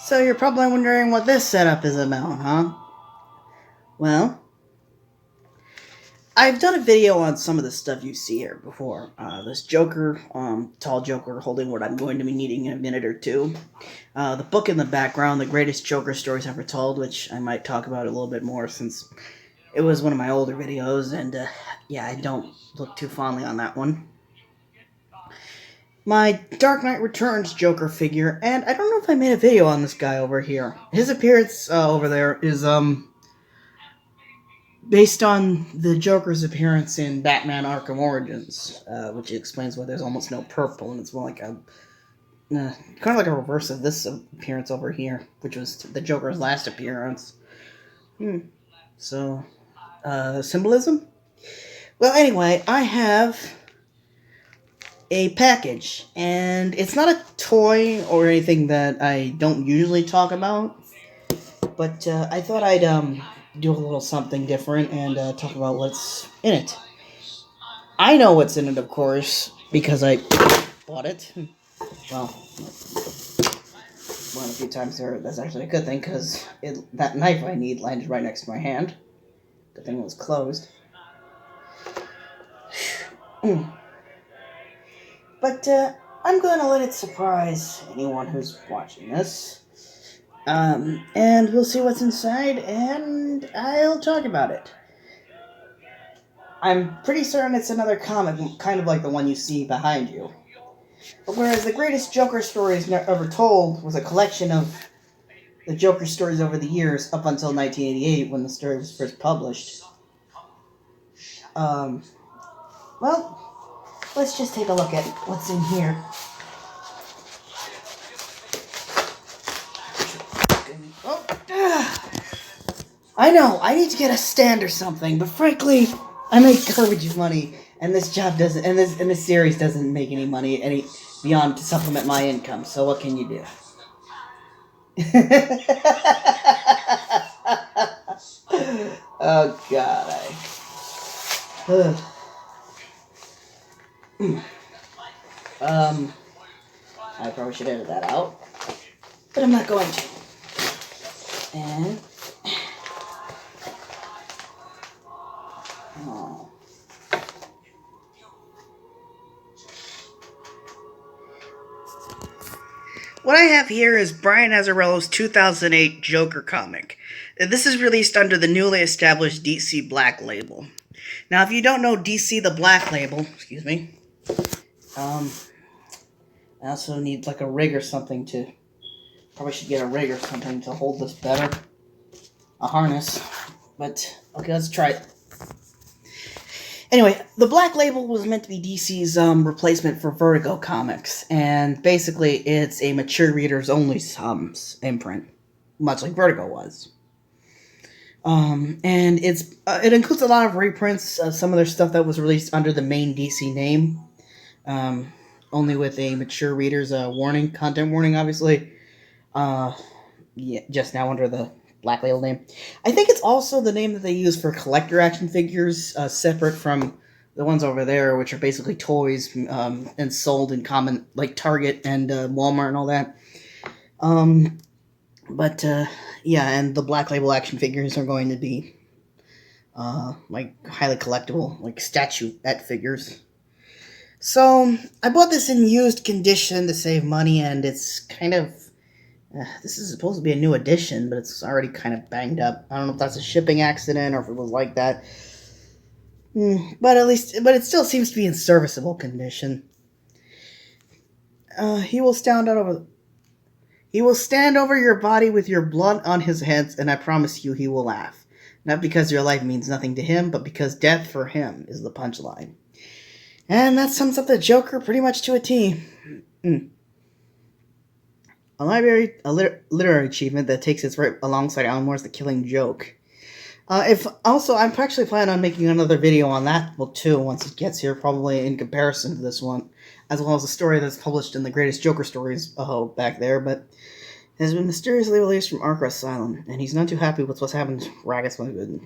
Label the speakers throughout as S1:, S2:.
S1: So you're probably wondering what this setup is about, huh? Well, I've done a video on some of the stuff you see here before. This Joker, tall Joker holding what I'm going to be needing in a minute or two. The book in the background, The Greatest Joker Stories Ever Told, which I might talk about a little bit more since it was one of my older videos, and yeah, I don't look too fondly on that one. My Dark Knight Returns Joker figure, and I don't know if I made a video on this guy over here. His appearance over there is, based on the Joker's appearance in Batman Arkham Origins, which explains why there's almost no purple, and it's more like a kind of like a reverse of this appearance over here, which was the Joker's last appearance. So, symbolism? Well, anyway, I have a package, and it's not a toy or anything that I don't usually talk about, but I thought I'd do a little something different and talk about what's in it. I know what's in it, of course, because I bought it. Well, a few times there. That's actually a good thing, because that knife I need landed right next to my hand. Good thing it was closed. But I'm going to let it surprise anyone who's watching this. And we'll see what's inside, and I'll talk about it. I'm pretty certain it's another comic, kind of like the one you see behind you. But whereas The Greatest Joker Stories Ever Told was a collection of the Joker stories over the years up until 1988 when the story was first published. Well, let's just take a look at what's in here. I know, I need to get a stand or something, but frankly, I make garbage money, and this job doesn't, and this series doesn't make any money beyond to supplement my income. So what can you do? Oh God, I probably should edit that out, but I'm not going to. And what I have here is Brian Azzarello's 2008 Joker comic. This is released under the newly established DC Black Label. Now, if you don't know DC the Black Label, excuse me, I also need like a rig or something to, probably should get a rig or something to hold this better. A harness. But, okay, let's try it. Anyway, the Black Label was meant to be DC's replacement for Vertigo Comics, and basically it's a mature readers only imprint, much like Vertigo was. And it includes a lot of reprints of some of their stuff that was released under the main DC name, only with a mature readers warning, content warning, obviously. Yeah, just now under the Black Label name. I think it's also the name that they use for collector action figures, separate from the ones over there, which are basically toys and sold in common, like Target and Walmart and all that. Yeah, and the Black Label action figures are going to be like highly collectible, like statuette figures. So I bought this in used condition to save money, and it's kind of this is supposed to be a new edition, but it's already kind of banged up. I don't know if that's a shipping accident or if it was like that. But it still seems to be in serviceable condition. He will stand over your body with your blood on his head, and I promise you he will laugh. Not because your life means nothing to him, but because death for him is the punchline. And that sums up the Joker pretty much to a T. A literary achievement that takes its right alongside Alan Moore's The Killing Joke. I'm actually planning on making another video on that book too once it gets here, probably in comparison to this one, as well as a story that's published in the Greatest Joker Stories back there, but has been mysteriously released from Arkham Asylum, and he's not too happy with what's happened to Ragged Good.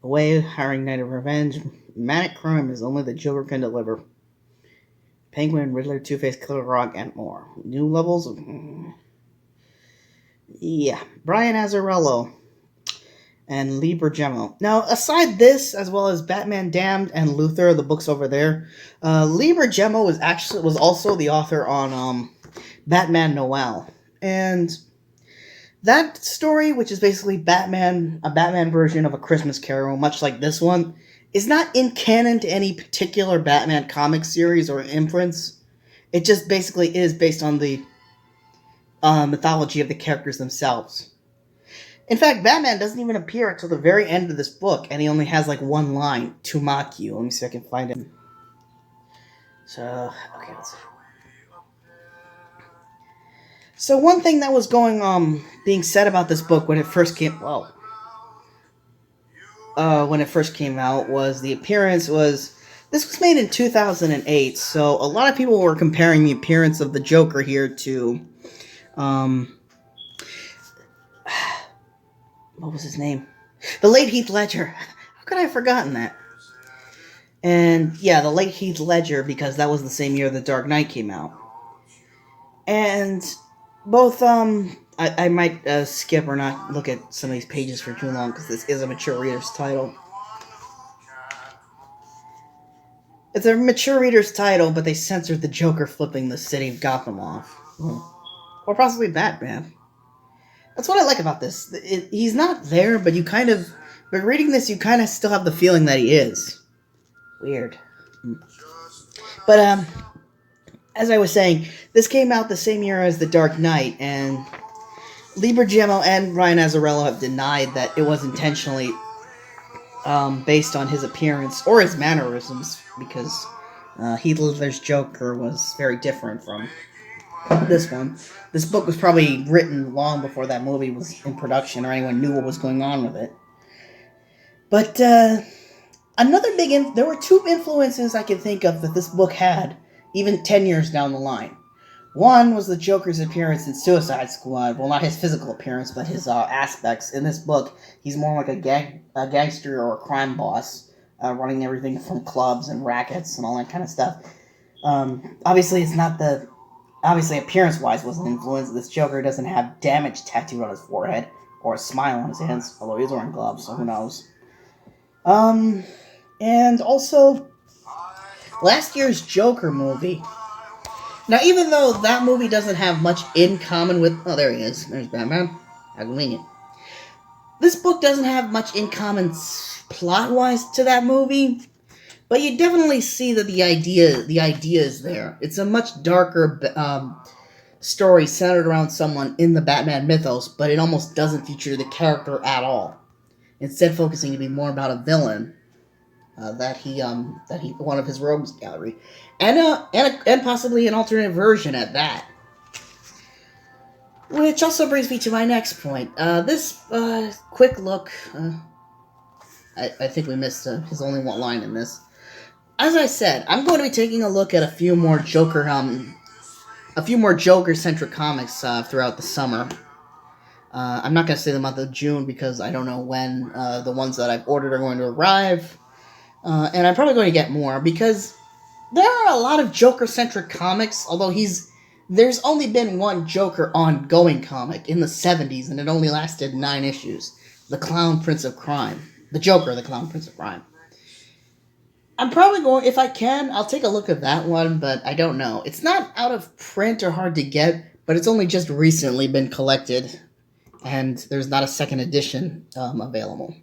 S1: Away, hiring Night of Revenge, manic crime is only the Joker can deliver. Penguin, Riddler, Two-Face, Killer Rock, and more. New levels of... Yeah, Brian Azzarello and Lee Bergemo. Now, aside this, as well as Batman Damned and Luther, the books over there, Lee Bergemo was also the author on Batman Noel, and that story, which is basically a Batman version of A Christmas Carol, much like this one, is not in canon to any particular Batman comic series or imprints. It just basically is based on the mythology of the characters themselves. In fact, Batman doesn't even appear until the very end of this book, and he only has like one line, to mock you. Let me see if I can find it. So, okay, let's see. So one thing that was being said about this book when it first came out was the appearance was, this was made in 2008, so a lot of people were comparing the appearance of the Joker here to, what was his name? The late Heath Ledger. How could I have forgotten that? And yeah, the late Heath Ledger, because that was the same year The Dark Knight came out. And both, I might skip or not look at some of these pages for too long, because this is a mature reader's title. It's a mature reader's title, but they censored the Joker flipping the city of Gotham off. Or possibly Batman. That's what I like about this. He's not there, but but reading this, you kind of still have the feeling that he is. Weird. But, as I was saying, this came out the same year as The Dark Knight, and Lee Bergemo and Ryan Azzarello have denied that it was intentionally based on his appearance or his mannerisms, because Heath Ledger's Joker was very different from this one. This book was probably written long before that movie was in production or anyone knew what was going on with it. But there were two influences I can think of that this book had, even 10 years down the line. One was the Joker's appearance in Suicide Squad. Well, not his physical appearance, but his aspects. In this book, he's more like a gangster or a crime boss, running everything from clubs and rackets and all that kind of stuff. Obviously, appearance-wise wasn't influenced. This Joker doesn't have damage tattooed on his forehead or a smile on his hands, although he's wearing gloves, so who knows. And also, last year's Joker movie. Now, even though that movie doesn't have much in common with... Oh, there he is. There's Batman. How convenient. This book doesn't have much in common plot-wise to that movie, but you definitely see that the idea is there. It's a much darker story centered around someone in the Batman mythos, but it almost doesn't feature the character at all. Instead, focusing to be more about a villain that he one of his rogues gallery, and possibly an alternate version at that. Which also brings me to my next point. This quick look. I think we missed his only one line in this. As I said, I'm going to be taking a look at a few more Joker-centric comics throughout the summer. I'm not going to say the month of June because I don't know when the ones that I've ordered are going to arrive. And I'm probably going to get more because there are a lot of Joker-centric comics, although there's only been one Joker ongoing comic in the 70s, and it only lasted 9 issues. The Clown Prince of Crime. The Joker, the Clown Prince of Crime. I'm probably going, if I can, I'll take a look at that one, but I don't know. It's not out of print or hard to get, but it's only just recently been collected, and there's not a second edition available.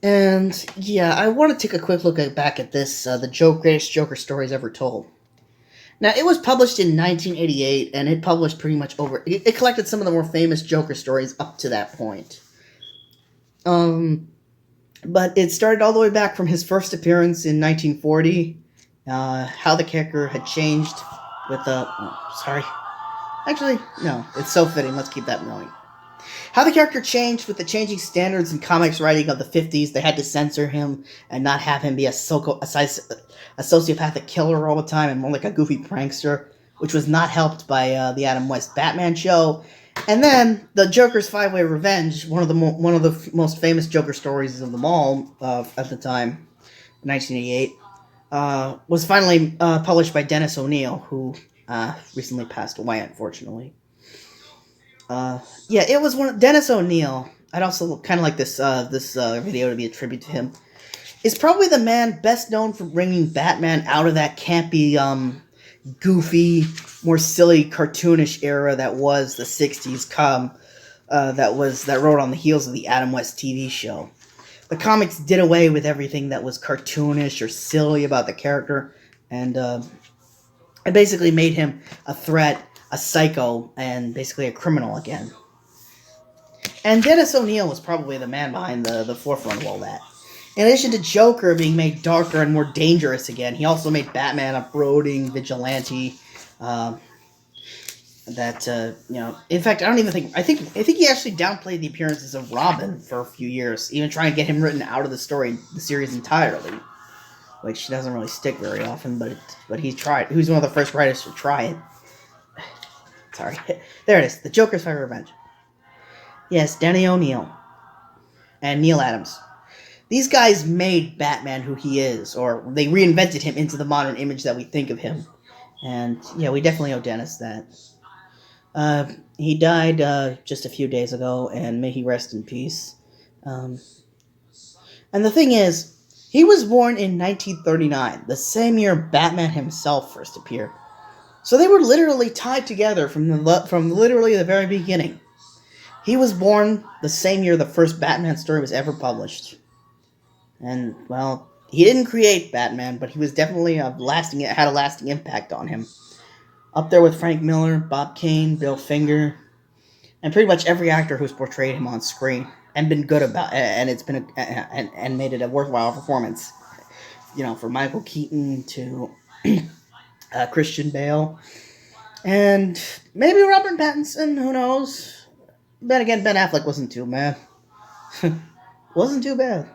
S1: And yeah, I want to take a quick look back at this, the greatest Joker stories ever told. Now, it was published in 1988, and it published pretty much it collected some of the more famous Joker stories up to that point. But it started all the way back from his first appearance in 1940, how the character had changed with the... Oh, sorry. Actually, no, it's so fitting, let's keep that going. How the character changed with the changing standards in comics writing of the 50s. They had to censor him and not have him be a sociopathic killer all the time and more like a goofy prankster, which was not helped by the Adam West Batman show. And then the Joker's Five-Way Revenge, one of the most famous Joker stories of them all at the time, 1988, was finally published by Dennis O'Neil, who recently passed away, unfortunately. Yeah, it was Dennis O'Neil. I'd also kind of like this video to be a tribute to him. Is probably the man best known for bringing Batman out of that campy, goofy, more silly, cartoonish era that was the '60s. That rode on the heels of the Adam West TV show. The comics did away with everything that was cartoonish or silly about the character, and it basically made him a threat, a psycho, and basically a criminal again. And Dennis O'Neil was probably the man behind the forefront of all that. In addition to Joker being made darker and more dangerous again, he also made Batman a brooding vigilante. Uh, in fact, I don't even think I think he actually downplayed the appearances of Robin for a few years, even trying to get him written out of the series entirely, which doesn't really stick very often. But he tried. He was one of the first writers to try it. Sorry, there it is. The Joker's Fire Revenge. Yes, Danny O'Neil and Neil Adams. These guys made Batman who he is, or they reinvented him into the modern image that we think of him. And yeah, we definitely owe Dennis that. He died just a few days ago, and may he rest in peace. Um, and the thing is, he was born in 1939, the same year Batman himself first appeared. So they were literally tied together from literally the very beginning. He was born the same year the first Batman story was ever published. And, well, he didn't create Batman, but he was definitely had a lasting impact on him. Up there with Frank Miller, Bob Kane, Bill Finger, and pretty much every actor who's portrayed him on screen and been good about it, and it's been and made it a worthwhile performance. You know, from Michael Keaton to Christian Bale, and maybe Robert Pattinson. Who knows? Then again, Ben Affleck wasn't too bad. Wasn't too bad.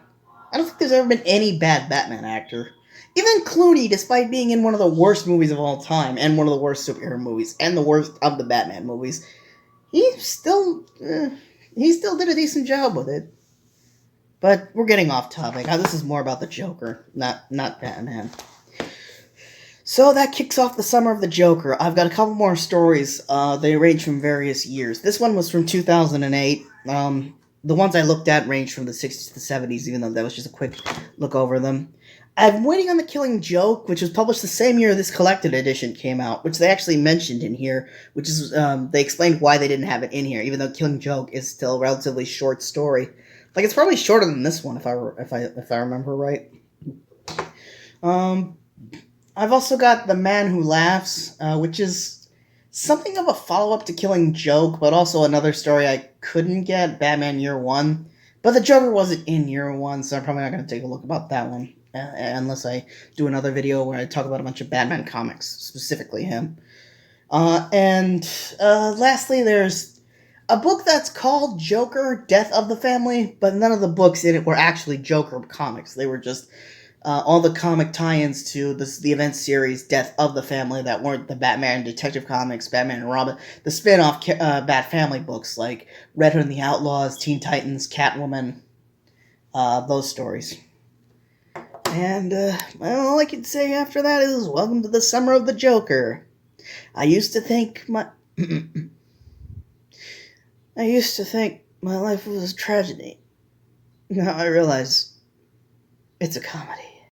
S1: I don't think there's ever been any bad Batman actor. Even Clooney, despite being in one of the worst movies of all time, and one of the worst superhero movies, and the worst of the Batman movies, he still did a decent job with it. But we're getting off topic. This is more about the Joker, not Batman. So that kicks off the summer of the Joker. I've got a couple more stories. They range from various years. This one was from 2008. The ones I looked at range from the 60s to the 70s, even though that was just a quick look over them. I'm waiting on The Killing Joke, which was published the same year this collected edition came out, which they actually mentioned in here, which is, they explained why they didn't have it in here, even though Killing Joke is still a relatively short story. Like, it's probably shorter than this one, if I remember right. I've also got The Man Who Laughs, which is something of a follow-up to Killing Joke, but also another story I couldn't get, Batman Year One. But the Joker wasn't in Year One, so I'm probably not going to take a look about that one. Unless I do another video where I talk about a bunch of Batman comics, specifically him. Lastly, there's a book that's called Joker, Death of the Family, but none of the books in it were actually Joker comics. They were just all the comic tie-ins to the event series Death of the Family that weren't the Batman Detective Comics, Batman and Robin, the spin-off Bat Family books like Red Hood and the Outlaws, Teen Titans, Catwoman, those stories. And, well, all I can say after that is, welcome to the summer of the Joker. I used to think my life was a tragedy. Now I realize it's a comedy.